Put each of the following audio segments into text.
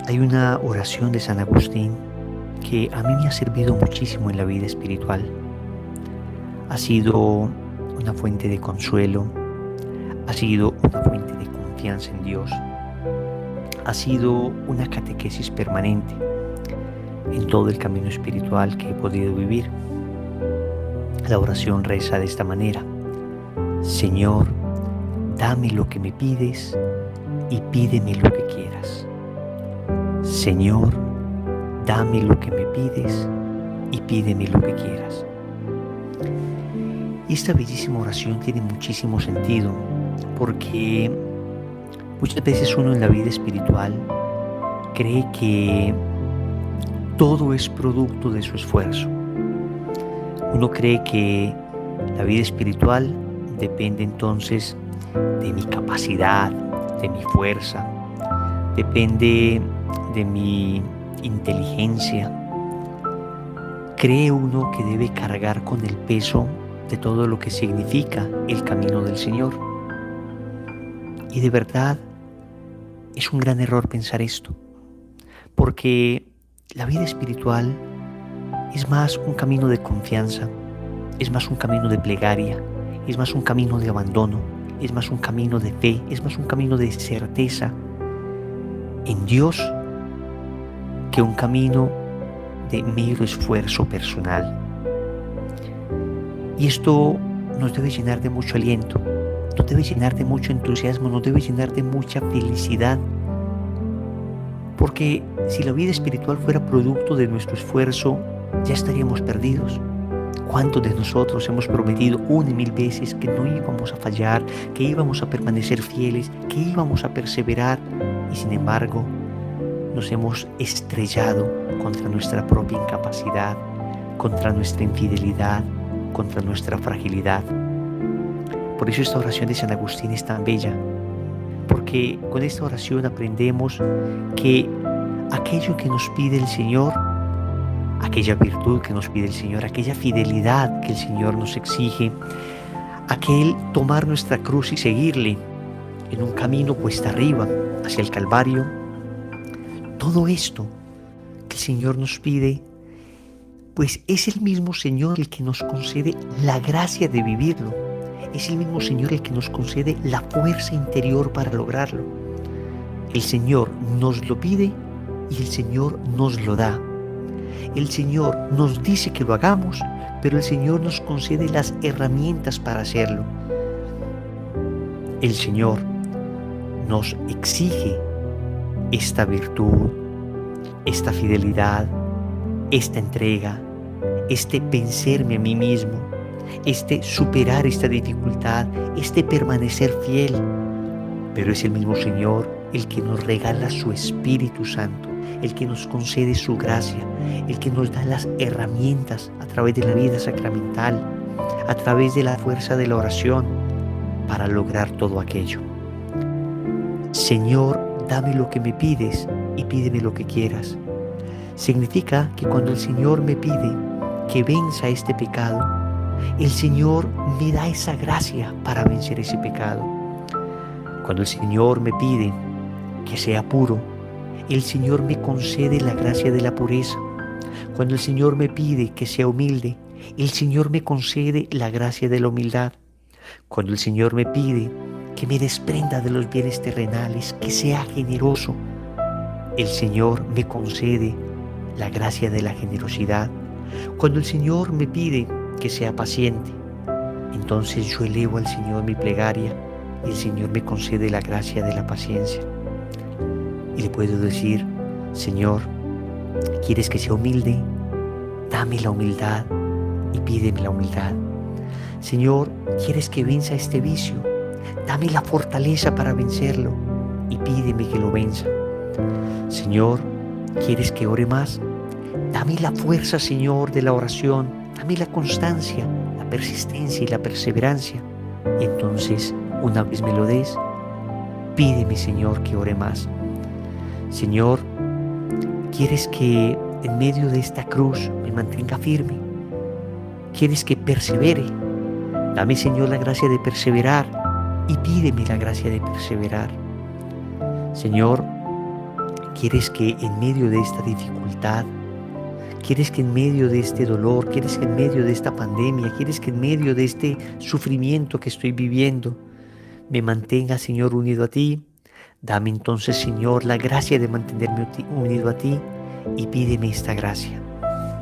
Hay una oración de San Agustín que a mí me ha servido muchísimo en la vida espiritual. Ha sido una fuente de consuelo, ha sido una fuente de confianza en Dios, ha sido una catequesis permanente en todo el camino espiritual que he podido vivir. La oración reza de esta manera: Señor, dame lo que me pides y pídeme lo que quieras. Señor, dame lo que me pides y pídeme lo que quieras. Y esta bellísima oración tiene muchísimo sentido, porque muchas veces uno en la vida espiritual cree que todo es producto de su esfuerzo. Uno cree que la vida espiritual depende entonces de mi capacidad, de mi fuerza, depende de mi inteligencia. Cree uno que debe cargar con el peso de todo lo que significa el camino del Señor. Y de verdad es un gran error pensar esto, porque la vida espiritual es más un camino de confianza, es más un camino de plegaria, es más un camino de abandono, es más un camino de fe, es más un camino de certeza en Dios que un camino de mero esfuerzo personal. Y esto nos debe llenar de mucho aliento, nos debe llenar de mucho entusiasmo, nos debe llenar de mucha felicidad. Porque si la vida espiritual fuera producto de nuestro esfuerzo, ya estaríamos perdidos. ¿Cuántos de nosotros hemos prometido una y mil veces que no íbamos a fallar, que íbamos a permanecer fieles, que íbamos a perseverar? Y sin embargo, nos hemos estrellado contra nuestra propia incapacidad, contra nuestra infidelidad, contra nuestra fragilidad. Por eso esta oración de San Agustín es tan bella, porque con esta oración aprendemos que aquello que nos pide el Señor, aquella virtud que nos pide el Señor, aquella fidelidad que el Señor nos exige, aquel tomar nuestra cruz y seguirle en un camino cuesta arriba hacia el Calvario, todo esto que el Señor nos pide, pues es el mismo Señor el que nos concede la gracia de vivirlo. Es el mismo Señor el que nos concede la fuerza interior para lograrlo. El Señor nos lo pide y el Señor nos lo da. El Señor nos dice que lo hagamos, pero el Señor nos concede las herramientas para hacerlo. El Señor nos exige esta virtud, esta fidelidad, esta entrega, este vencerme a mí mismo, este superar esta dificultad, este permanecer fiel. Pero es el mismo Señor el que nos regala su Espíritu Santo, el que nos concede su gracia, el que nos da las herramientas a través de la vida sacramental, a través de la fuerza de la oración, para lograr todo aquello. Señor, dame lo que me pides y pídeme lo que quieras. Significa que cuando el Señor me pide que venza este pecado, el Señor me da esa gracia para vencer ese pecado. Cuando el Señor me pide que sea puro, el Señor me concede la gracia de la pureza. Cuando el Señor me pide que sea humilde, el Señor me concede la gracia de la humildad. Cuando el Señor me pide que me desprenda de los bienes terrenales, que sea generoso, el Señor me concede la gracia de la generosidad. Cuando el Señor me pide que sea paciente, entonces yo elevo al Señor mi plegaria y el Señor me concede la gracia de la paciencia. Y le puedo decir: Señor, ¿quieres que sea humilde? Dame la humildad y pídeme la humildad. Señor, ¿quieres que venza este vicio? Dame la fortaleza para vencerlo y pídeme que lo venza. Señor, ¿quieres que ore más? Dame la fuerza, Señor, de la oración. Dame la constancia, la persistencia y la perseverancia. Y entonces, una vez me lo des, pídeme, Señor, que ore más. Señor, ¿quieres que en medio de esta cruz me mantenga firme? ¿Quieres que persevere? Dame, Señor, la gracia de perseverar y pídeme la gracia de perseverar. Señor, Quieres que en medio de esta dificultad, quieres que en medio de este dolor, quieres que en medio de esta pandemia, quieres que en medio de este sufrimiento que estoy viviendo, me mantenga, Señor, unido a ti. Dame entonces, Señor, la gracia de mantenerme unido a ti y pídeme esta gracia.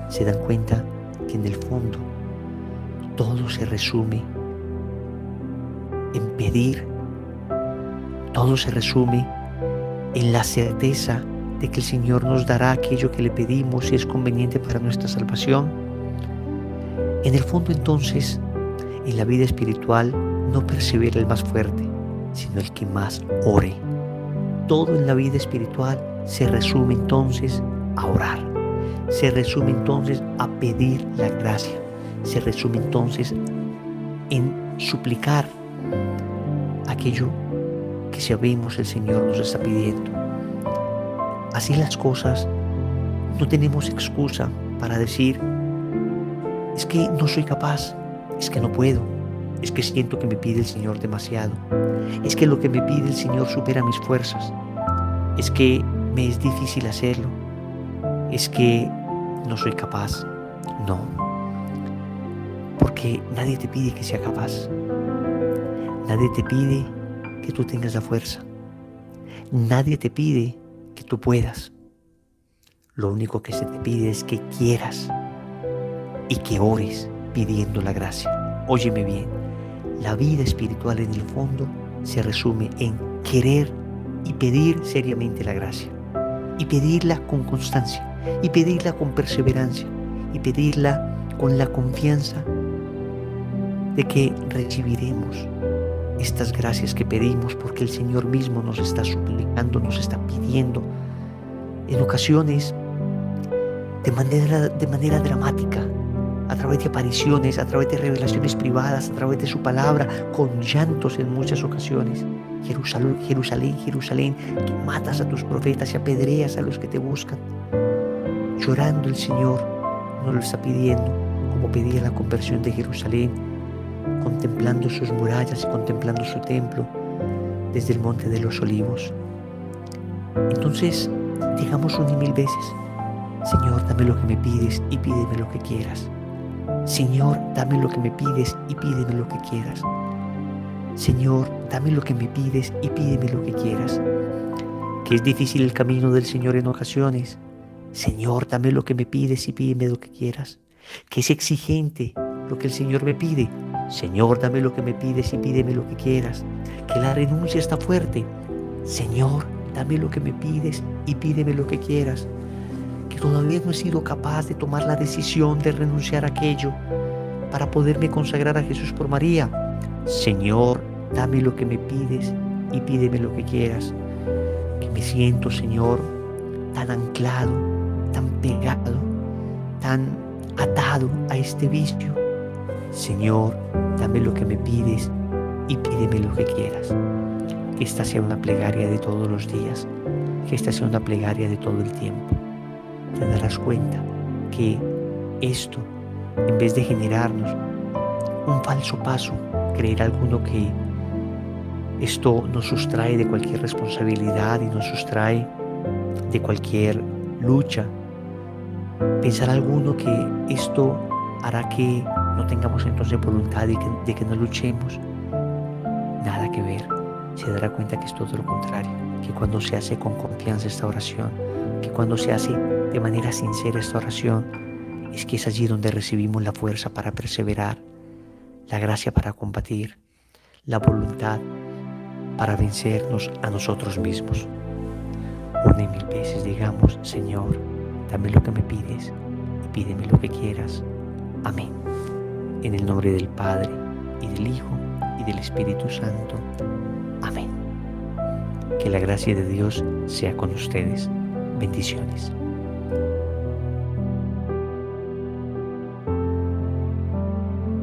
¿Se dan cuenta que en el fondo todo se resume en pedir? Todo se resume en la certeza de que el Señor nos dará aquello que le pedimos si es conveniente para nuestra salvación. En el fondo, entonces, en la vida espiritual no persevera el más fuerte, sino el que más ore. Todo en la vida espiritual se resume entonces a orar. Se resume entonces a pedir la gracia. Se resume entonces en suplicar aquello que sabemos el Señor nos está pidiendo. Así las cosas, no tenemos excusa para decir, es que no soy capaz, es que no puedo, es que siento que me pide el Señor demasiado, es que lo que me pide el Señor supera mis fuerzas, es que me es difícil hacerlo, es que no soy capaz. No, porque nadie te pide que sea capaz, nadie te pide que tú tengas la fuerza, nadie te pide que tú puedas. Lo único que se te pide es que quieras y que ores pidiendo la gracia. Óyeme bien, la vida espiritual en el fondo se resume en querer y pedir seriamente la gracia, y pedirla con constancia, y pedirla con perseverancia, y pedirla con la confianza de que recibiremos estas gracias que pedimos, porque el Señor mismo nos está suplicando, nos está pidiendo, en ocasiones de manera dramática, a través de apariciones, a través de revelaciones privadas, a través de su palabra, con llantos en muchas ocasiones. Jerusalén, Jerusalén, Jerusalén, que matas a tus profetas y apedreas a los que te buscan. Llorando el Señor nos lo está pidiendo, como pedía la conversión de Jerusalén, contemplando sus murallas y contemplando su templo desde el Monte de los Olivos. Entonces, digamos una y mil veces, Señor, dame lo que me pides y pídeme lo que quieras. Señor, dame lo que me pides y pídeme lo que quieras. Señor, dame lo que me pides y pídeme lo que quieras. Que es difícil el camino del Señor en ocasiones. Señor, dame lo que me pides y pídeme lo que quieras. Que es exigente lo que el Señor me pide. Señor, dame lo que me pides y pídeme lo que quieras. Que la renuncia está fuerte. Señor, dame lo que me pides y pídeme lo que quieras. Que todavía no he sido capaz de tomar la decisión de renunciar a aquello para poderme consagrar a Jesús por María. Señor, dame lo que me pides y pídeme lo que quieras. Que me siento, Señor, tan anclado, tan pegado, tan atado a este vicio. Señor, dame lo que me pides y pídeme lo que quieras. Que esta sea una plegaria de todos los días, que esta sea una plegaria de todo el tiempo. Te darás cuenta que esto, en vez de generarnos un falso paso, creer alguno que esto nos sustrae de cualquier responsabilidad y nos sustrae de cualquier lucha, pensar alguno que esto hará que no tengamos entonces voluntad de que no luchemos, nada que ver. Se dará cuenta que es todo lo contrario, que cuando se hace con confianza esta oración, que cuando se hace de manera sincera esta oración, es que es allí donde recibimos la fuerza para perseverar, la gracia para combatir, la voluntad para vencernos a nosotros mismos. Una y mil veces digamos, Señor, dame lo que me pides y pídeme lo que quieras. Amén. En el nombre del Padre, y del Hijo, y del Espíritu Santo. Amén. Que la gracia de Dios sea con ustedes. Bendiciones.